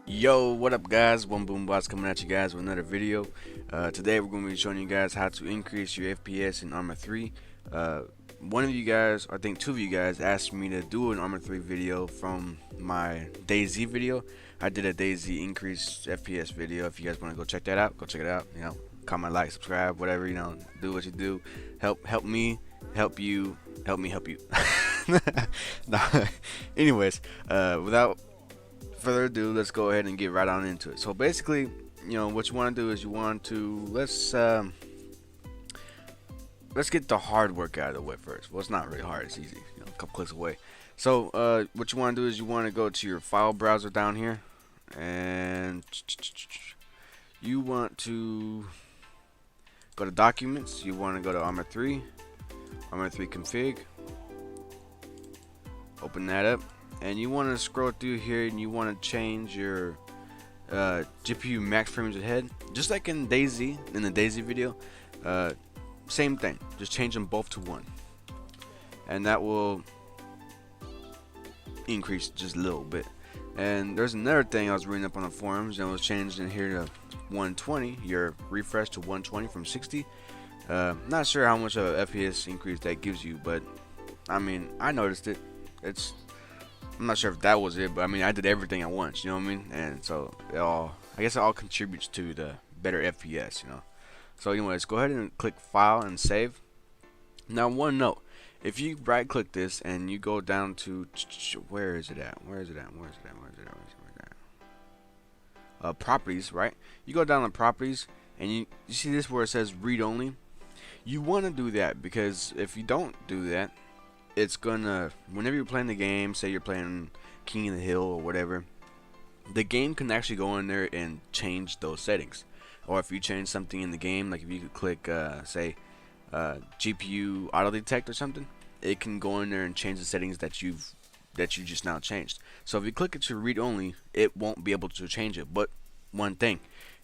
Yo, what up guys? One Boom Bots coming at you guys with another video. Today we're going to be showing you guys how to increase your FPS in Arma 3. One of you guys, I think two of you guys, asked me to do an Arma 3 video from my DayZ video. I did a DayZ increase FPS video. If you guys want to go check that out, go check it out. You know, comment, like, subscribe, whatever, you know, do what you do. Help me, help you, help me help you. Nah. Anyways, without further ado, let's go ahead and get right on into it. So basically, you know, what you want to do is you want to let's get the hard work out of the way first. Well, it's not really hard, it's easy, you know, a couple clicks away. So what you want to do is you want to go to your file browser down here, and you want to go to documents. You want to go to Arma 3 config, open that up, and you want to scroll through here and you want to change your GPU max frames ahead, just like in DayZ, in the DayZ video. Same thing, just change them both to 1, and that will increase just a little bit. And there's another thing I was reading up on the forums, and it was changed in here to 120, your refresh to 120 from 60. Not sure how much of a FPS increase that gives you, but I mean, I noticed it. I'm not sure if that was it, but I mean, I did everything at once, you know what I mean? And so I guess it all contributes to the better FPS, you know. So anyways, go ahead and click file and save. Now, one note, if you right click this and you go down to where is it at? Properties, right? You go down to properties and you see this where it says read only. You want to do that because if you don't do that, it's gonna, whenever you're playing the game, say you're playing King of the Hill or whatever, the game can actually go in there and change those settings. Or if you change something in the game, like if you could click say GPU auto detect or something, it can go in there and change the settings that you just now changed. So if you click it to read only, it won't be able to change it. But one thing,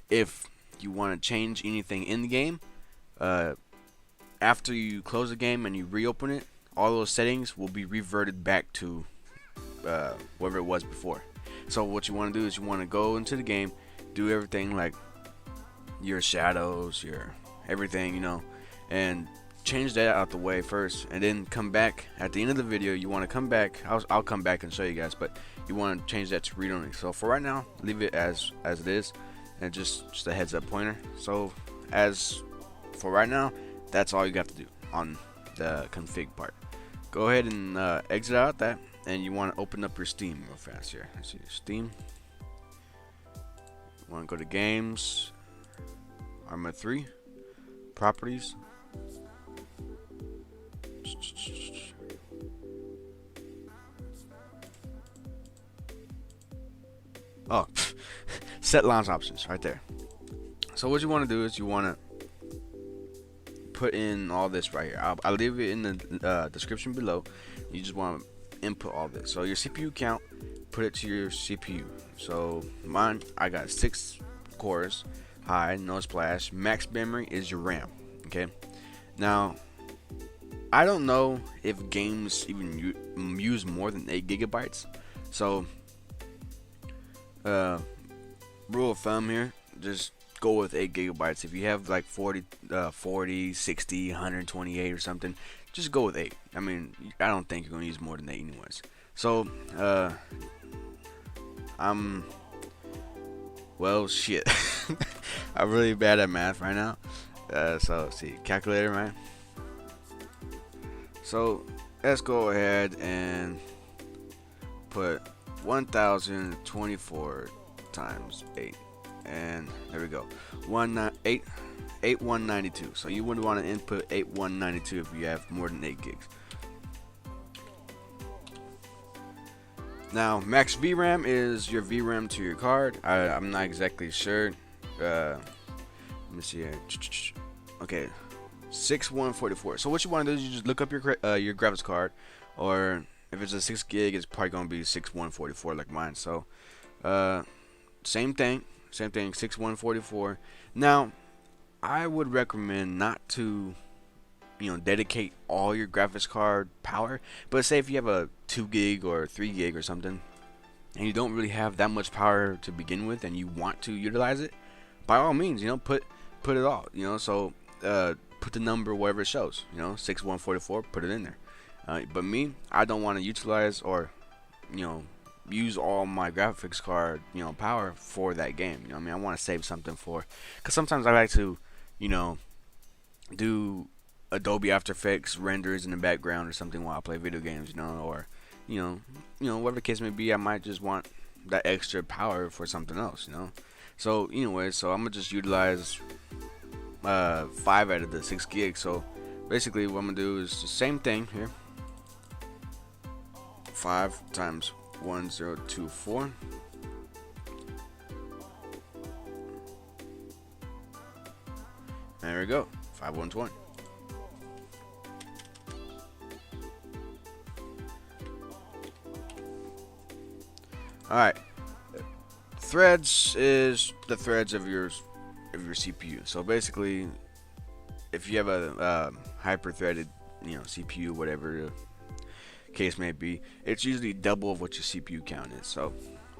if you want to change anything in the game, after you close the game and you reopen it, all those settings will be reverted back to wherever it was before. So what you want to do is you want to go into the game, do everything like your shadows, your everything, you know, and change that out the way first, and then come back at the end of the video. You want to come back, I'll come back and show you guys, but you want to change that to read only. So for right now, leave it as it is, and just a heads up pointer. So as for right now, that's all you got to do on the config part. Go ahead and exit out that, and you want to open up your Steam real fast here. Let's see, Steam. You want to go to games, Arma 3, properties. Oh, set launch options right there. So what you want to do is you want to put in all this right here. I'll leave it in the description below. You just want to input all this. So your CPU count, put it to your CPU. So mine, I got 6 cores, high, noSplash. Max memory is your RAM. Okay. Now, I don't know if games even use more than 8 gigabytes. So, rule of thumb here, just go with 8 gigabytes. If you have like 40, 60, 128 or something, just go with 8. I mean, I don't think you're gonna use more than 8 anyways. So, well, shit. I'm really bad at math right now. So let's see, calculator, right? So let's go ahead and put 1024 times 8, and there we go, 8192. So you would want to input 8192 if you have more than 8 gigs. Now, max VRAM is your VRAM to your card. I'm not exactly sure. Let me see here. Okay, 6144. So what you want to do is you just look up your graphics card, or if it's a 6 gig, it's probably gonna be 6144 like mine. So same thing, 6144. Now, I would recommend not to dedicate all your graphics card power. But say if you have a 2 gig or 3 gig or something, and you don't really have that much power to begin with, and you want to utilize it, by all means, put it all, so put the number wherever it shows, 6144, put it in there. But me, I don't want to utilize or use all my graphics card power for that game. I want to save something for, because sometimes I like to do Adobe After Effects renders in the background or something while I play video games, or whatever the case may be. I might just want that extra power for something else, So anyway, so I'm gonna just utilize 5 out of the 6 gigs. So basically what I'm gonna do is the same thing here. 5 times 1024. There we go, 5120. Alright, threads is the threads of your CPU. So basically, if you have a hyper-threaded CPU, whatever the case may be, it's usually double of what your CPU count is. So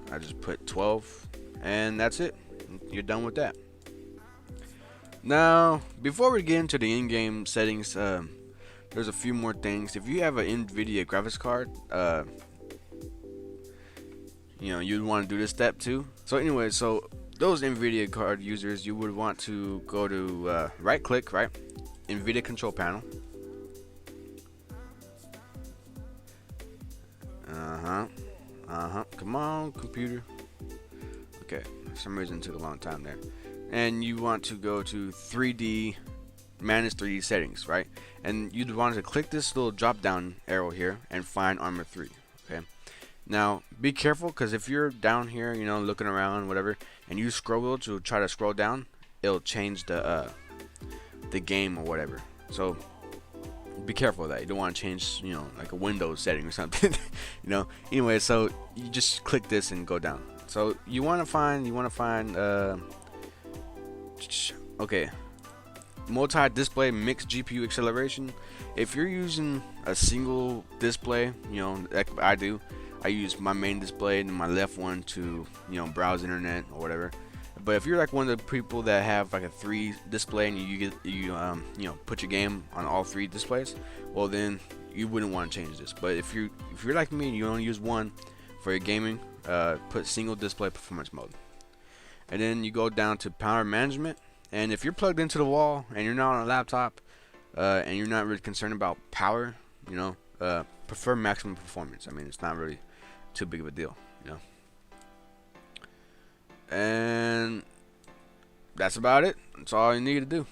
I just put 12, and that's it. You're done with that. Now, before we get into the in-game settings, there's a few more things. If you have an Nvidia graphics card, you'd want to do this step too. So anyway, so those Nvidia card users, you would want to go to right click, Nvidia control panel. Come on, computer. Okay, for some reason it took a long time there. And you want to go to 3D, manage 3D settings, right? And you'd want to click this little drop down arrow here and find Arma 3. Okay. Now, be careful, because if you're down here, looking around, whatever, and you scroll to try to scroll down, it'll change the game or whatever. So, be careful of that. You don't want to change, like a Windows setting or something, Anyway, so you just click this and go down. So you want to find, okay, multi-display mixed GPU acceleration. If you're using a single display, like I do. I use my main display and my left one to browse internet or whatever. But if you're like one of the people that have like a 3 display and you put your game on all 3 displays, well then you wouldn't want to change this. But if you're like me and you only use one for your gaming, put single display performance mode. And then you go down to power management, and if you're plugged into the wall and you're not on a laptop and you're not really concerned about power, prefer maximum performance. I mean, it's not really too big of a deal, and that's about it. That's all you need to do.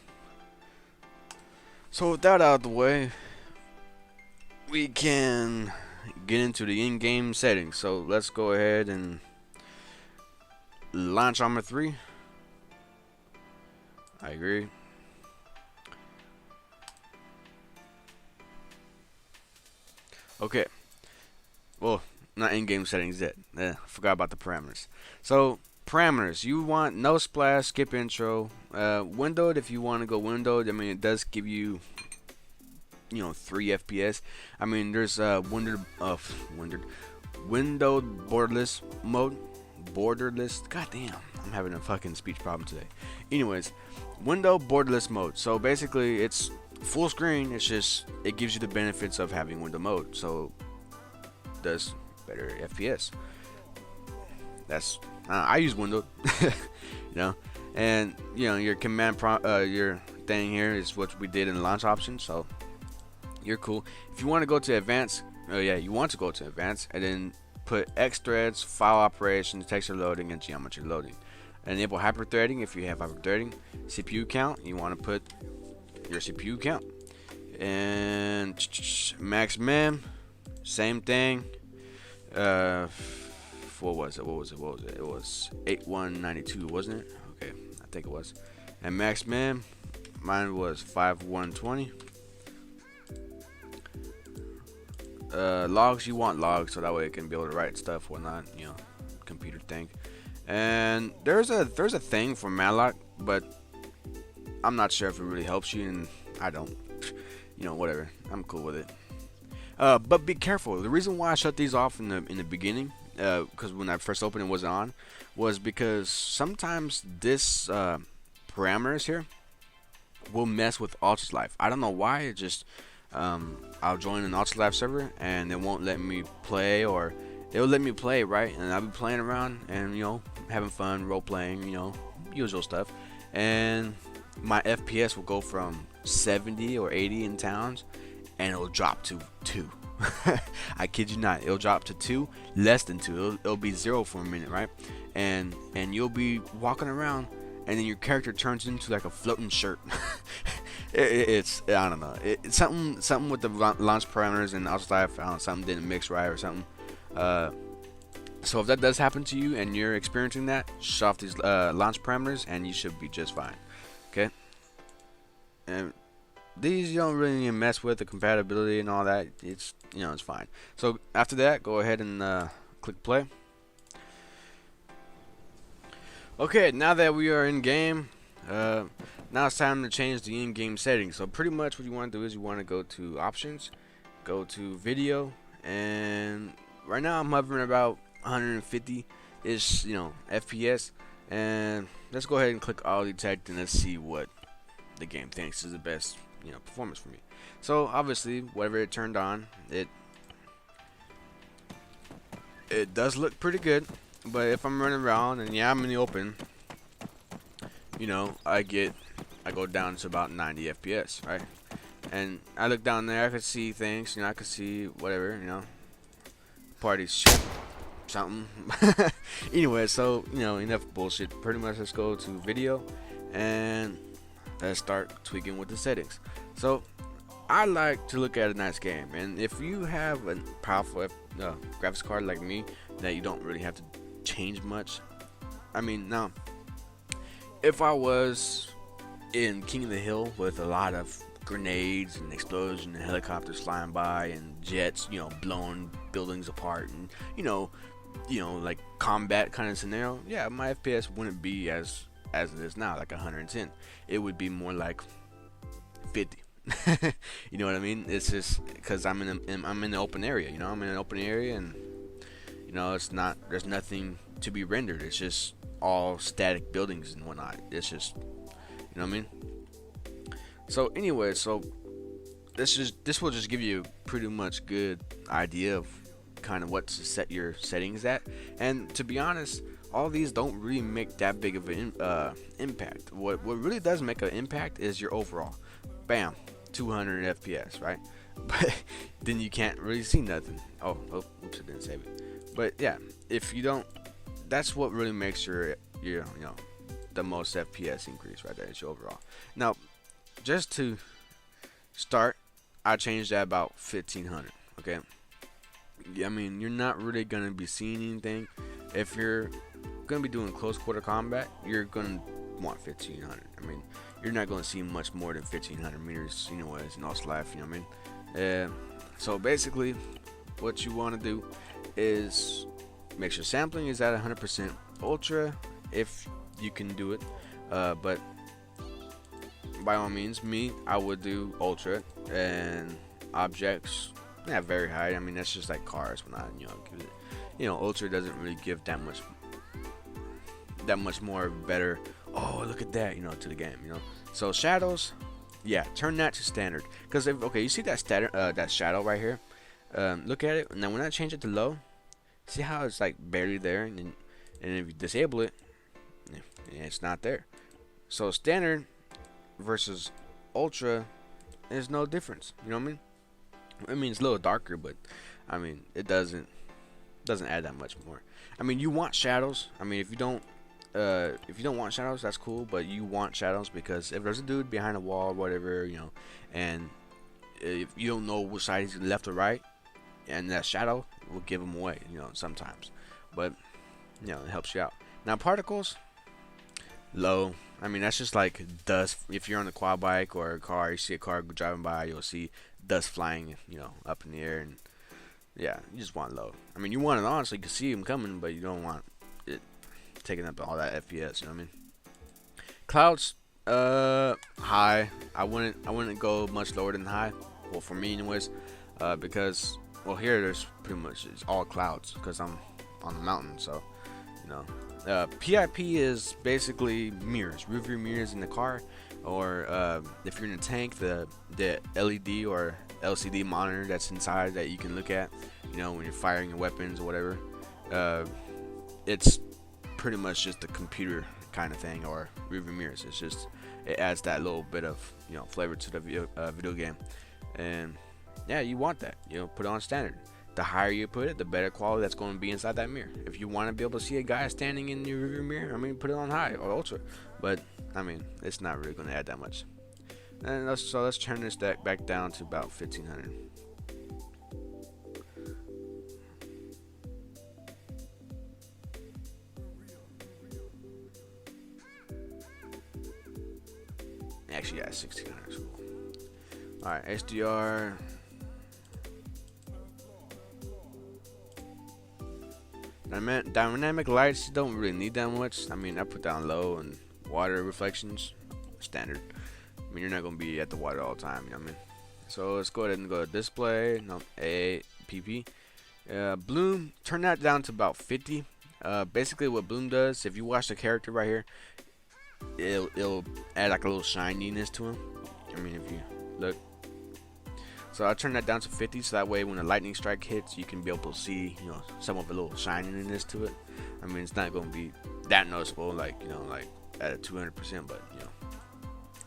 So with that out of the way, we can get into the in-game settings. So let's go ahead and launch Arma 3. I agree. Okay, well, not in-game settings yet. I forgot about the parameters. So parameters, you want noSplash, skip intro, windowed if you want to go windowed. I mean, it does give you 3 FPS. I mean, there's windowed borderless mode. God damn, I'm having a fucking speech problem today. Anyways, window borderless mode. So basically, it's full screen. It's just, it gives you the benefits of having window mode, so it does better FPS. That's I use window. And your command prompt, your thing here is what we did in the launch option, so you're cool. If you want to go to advanced, you want to go to advanced and then put exthreads, file operations, texture loading, and geometry loading. Enable hyperthreading if you have hyperthreading. CPU count, you want to put your CPU count. And maxMem, same thing. What was it? It was 8192, wasn't it? Okay, I think it was. And maxMem, mine was 5120. Logs, you want logs so that way it can be able to write stuff, whatnot, computer thing. And there's a thing for malloc, but I'm not sure if it really helps you, and I don't. you know, whatever. I'm cool with it. But be careful. The reason why I shut these off in the beginning, because when I first opened it wasn't on, was because sometimes this parameters here will mess with Ultra's life. I don't know why. It just I'll join an Ultra Live server and it won't let me play, or it'll let me play, right? And I'll be playing around and, you know, having fun, role playing, you know, usual stuff. And my FPS will go from 70 or 80 in towns and it'll drop to 2. I kid you not, it'll drop to 2, less than 2. It'll be 0 for a minute, right? And you'll be walking around and then your character turns into like a floating shirt. It's I don't know. It's something with the launch parameters and Ultra Live. I don't know, something didn't mix right or something. So if that does happen to you and you're experiencing that, shut off these launch parameters and you should be just fine. Okay. And these you don't really need to mess with the compatibility and all that. It's, you know, it's fine. So after that, go ahead and click play. Okay, now that we are in game, now it's time to change the in-game settings. So pretty much what you want to do is you want to go to options, go to video, and right now I'm hovering about 150-ish, you know, FPS. And let's go ahead and click auto detect and let's see what the game thinks is the best, you know, performance for me. So obviously, whatever it turned on, it does look pretty good. But if I'm running around and yeah, I'm in the open, you know, I go down to about 90 FPS, right? And I look down there, I could see things, you know, I could see whatever, you know, parties, something. Anyway, so, you know, enough bullshit. Pretty much, let's go to video and let's start tweaking with the settings. So I like to look at a nice game, and if you have a powerful graphics card like me that you don't really have to change much. I mean, now if I was in King of the Hill with a lot of grenades and explosions and helicopters flying by and jets, you know, blowing buildings apart, and you know like combat kind of scenario, yeah, my FPS wouldn't be as it is now, like 110. It would be more like 50. You know what I mean? It's just because I'm in the open area, you know, I'm in an open area, and you know, there's nothing to be rendered. It's just all static buildings and whatnot. It's just, you know what I mean? So anyway, so this will just give you a pretty much good idea of kind of what to set your settings at. And to be honest, all these don't really make that big of an impact. What really does make an impact is your overall. Bam, 200 FPS, right? But then you can't really see nothing. Oh, oops, I didn't save it. But yeah, if you don't, that's what really makes your you know, the most FPS increase right there. It's your overall. Now, just to start, I changed that about 1500. Okay. I mean, you're not really gonna be seeing anything. If you're gonna be doing close quarter combat, you're gonna want 1500. I mean, you're not gonna see much more than 1500 meters, anyways, in Ultra Life. You know what I mean? So basically, what you want to do is make sure sampling is at 100% ultra if you can do it, but by all means, I would do ultra, and objects, yeah, very high. I mean, that's just like cars. When I, you know, ultra doesn't really give that much more better. Oh, look at that, you know, to the game, you know. So shadows, yeah, turn that to standard. Because okay, you see that that shadow right here. Look at it. Now when I change it to low, see how it's like barely there, and if you disable it, it's not there. So standard versus ultra, there's no difference. You know what I mean? I mean, it's a little darker, but I mean, it doesn't add that much more. I mean, you want shadows. I mean, if you don't want shadows, that's cool, but you want shadows because if there's a dude behind a wall or whatever, you know, and if you don't know which side is left or right, and that shadow will give them away, you know, sometimes. But you know, it helps you out. Now particles, low. I mean, that's just like dust. If you're on a quad bike or a car, you see a car driving by, you'll see dust flying, you know, up in the air, and yeah, you just want low. I mean, you want it on so you can see them coming, but you don't want it taking up all that FPS. You know what I mean? Clouds, High. I wouldn't go much lower than high. Well, for me anyways, because well here there's pretty much it's all clouds because I'm on the mountain, so you know. PIP is basically mirrors, rear view mirrors in the car, or if you're in a tank, the LED or LCD monitor that's inside that you can look at, you know, when you're firing your weapons or whatever. It's pretty much just a computer kind of thing, or rear view mirrors. It's just it adds that little bit of, you know, flavor to the video game, and yeah, you want that, you know, put it on standard. The higher you put it, the better quality that's going to be inside that mirror. If you want to be able to see a guy standing in your rear mirror, I mean, put it on high or ultra. But I mean, it's not really going to add that much. And let's turn this deck back down to about 1500. Actually, yeah, 1600. Cool. All right, HDR. Dynamic lights don't really need that much. I mean, I put down low, and water reflections standard. I mean, you're not gonna be at the water all the time, you know what I mean? So let's go ahead and go to display. No, APP. Bloom, turn that down to about 50. Basically, what bloom does, if you watch the character right here, it'll add like a little shininess to him. I mean, if you look. So I turn that down to 50, so that way when a lightning strike hits, you can be able to see, you know, some of a little shininess to it. I mean, it's not going to be that noticeable, like, you know, like at a 200%, but you know,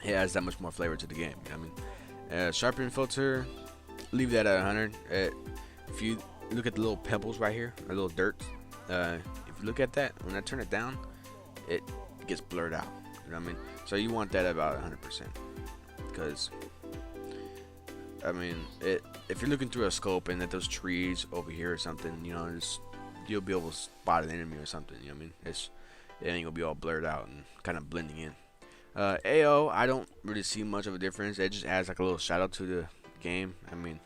it adds that much more flavor to the game. You know what I mean? Sharpen filter, leave that at 100. If you look at the little pebbles right here, a little dirt, if you look at that, when I turn it down, it gets blurred out. You know what I mean? So you want that at about 100%, because I mean, if you're looking through a scope and at those trees over here or something, you know, you'll be able to spot an enemy or something. You know what I mean? It ain't gonna be all blurred out and kind of blending in. AO, I don't really see much of a difference. It just adds like a little shadow to the game. I mean,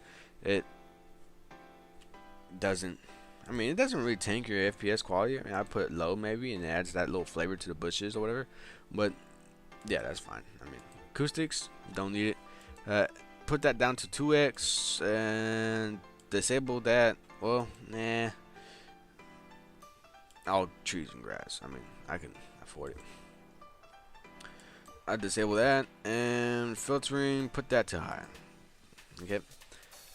it doesn't really tank your FPS quality. I mean, I put low maybe, and it adds that little flavor to the bushes or whatever. But yeah, that's fine. I mean, acoustics, don't need it. Put that down to 2x and disable that. Well, nah. All trees and grass. I mean, I can afford it. I disable that, and filtering, put that to high. Okay,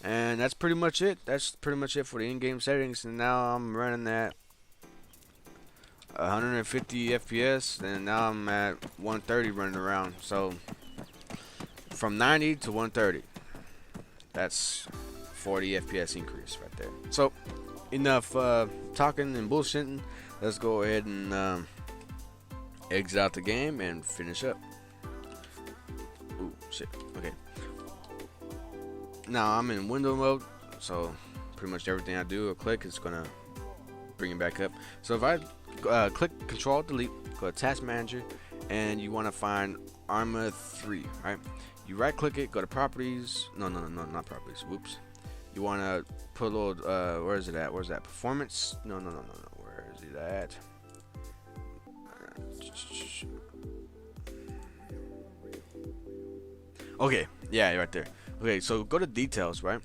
and that's pretty much it. That's pretty much it for the in-game settings. And now I'm running at 150 FPS, and now I'm at 130 running around. So from 90 to 130, that's 40 FPS increase right there. So enough talking and bullshitting. Let's go ahead and exit out the game and finish up. Ooh, shit. Okay. Now I'm in window mode, so pretty much everything I do or click is gonna bring it back up. So if I click Control Delete, go to Task Manager, and you want to find Arma 3, right? You right click it, go to Properties. No, not Properties. Whoops. You want to put a little. Where is it at? Where's that? Performance? No. Where is it at? Okay, yeah, right there. Okay, so go to Details, right,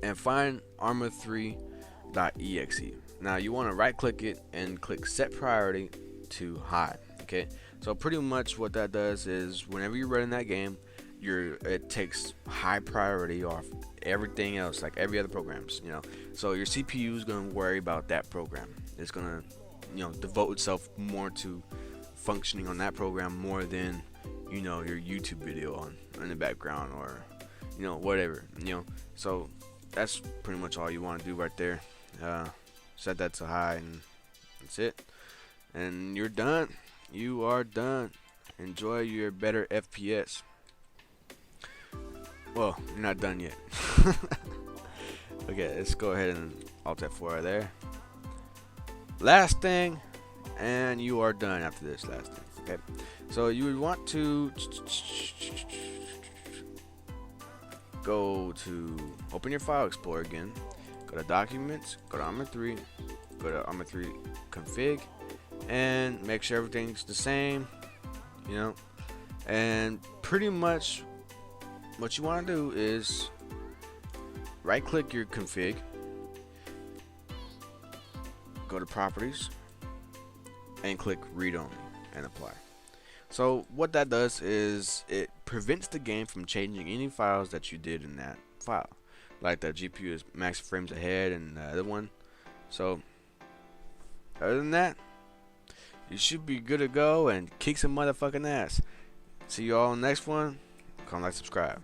and find Arma 3.exe. Now you want to right click it and click Set Priority to High. Okay, so pretty much what that does is whenever you're running that game, it takes high priority off everything else, like every other programs, you know. So your CPU is going to worry about that program. It's going to, you know, devote itself more to functioning on that program more than, you know, your YouTube video on in the background, or, you know, whatever, you know. So that's pretty much all you want to do right there. Set that to high, and that's it. And you're done. You are done. Enjoy your better FPS. Well, you're not done yet. Okay, let's go ahead and Alt F4 there. Last thing, and you are done after this last thing. Okay, so you would want to go to open your file explorer again, go to Documents, go to Arma 3, go to Arma 3 config, and make sure everything's the same, you know. And pretty much what you want to do is right click your config, go to properties, and click read only and apply. So what that does is it prevents the game from changing any files that you did in that file, like the GPU is max frames ahead and the other one. So other than that, you should be good to go and kick some motherfucking ass. See you all in the next one. Comment, like, subscribe.